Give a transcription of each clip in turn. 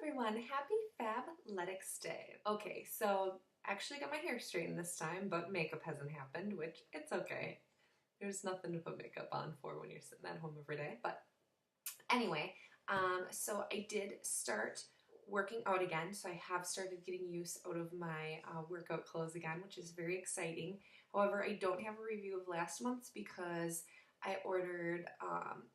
everyone, happy Fabletics Day. Okay, so actually got my hair straightened this time, but makeup hasn't happened, which it's okay. There's nothing to put makeup on for when you're sitting at home every day. But anyway, so I did start working out again, so I have started getting use out of my workout clothes again, which is very exciting. However, I don't have a review of last month's because I ordered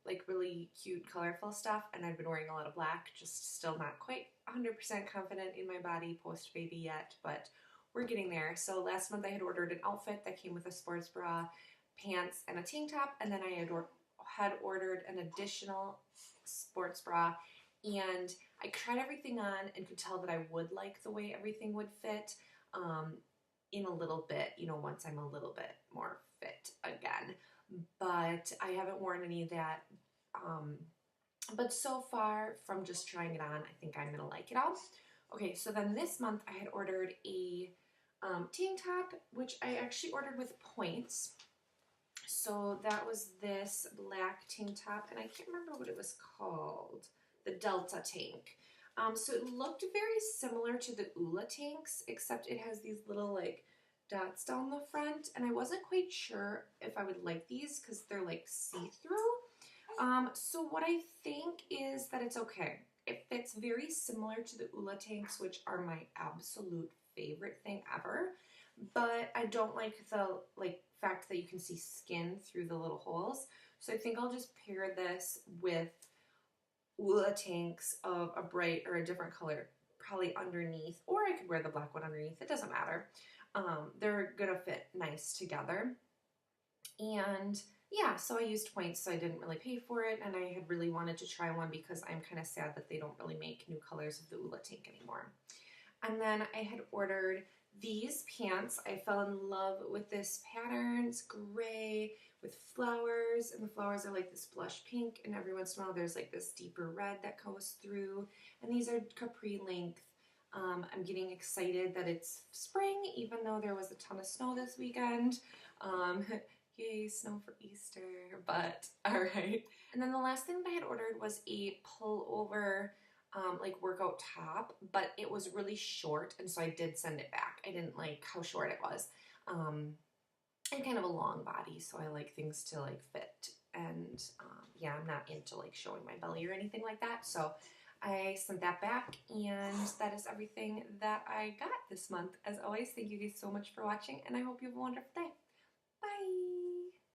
like really cute colorful stuff and I've been wearing a lot of black, just still not quite 100% confident in my body post-baby yet, but we're getting there. So last month I had ordered an outfit that came with a sports bra, pants, and a tank top, and then I had ordered an additional sports bra, and I tried everything on and could tell that I would like the way everything would fit in a little bit, once I'm a little bit more fit again. But I haven't worn any of that. But so far, from just trying it on, I think I'm going to like it all. Okay, so then this month I had ordered a tank top, which I actually ordered with points. So that was this black tank top, and I can't remember what it was called. The Delta tank. So it looked very similar to the Ula tanks, except it has these little like dots down the front, and I wasn't quite sure if I would like these because they're like see-through. So what I think is that it's okay. It fits very similar to the Ula tanks, which are my absolute favorite thing ever, but I don't like the fact that you can see skin through the little holes. So I think I'll just pair this with Ula tanks of a bright or a different color probably underneath, or I could wear the black one underneath. It doesn't matter. They're gonna fit nice together. And yeah, so I used points, so I didn't really pay for it, and I had really wanted to try one because I'm kind of sad that they don't really make new colors of the Ula tank anymore. And then I had ordered these pants. I fell in love with this pattern. It's gray with flowers, and the flowers are like this blush pink, and every once in a while there's like this deeper red that goes through. And these are capri length. I'm getting excited that it's spring, even though there was a ton of snow this weekend. Yay, snow for Easter, but all right. And then the last thing that I had ordered was a pullover like workout top, but it was really short, and so I did send it back. I didn't like how short it was. And kind of a long body, so I like things to like fit. And yeah, I'm not into like showing my belly or anything like that, so I sent that back, and that is everything that I got this month. As always, thank you guys so much for watching, and I hope you have a wonderful day.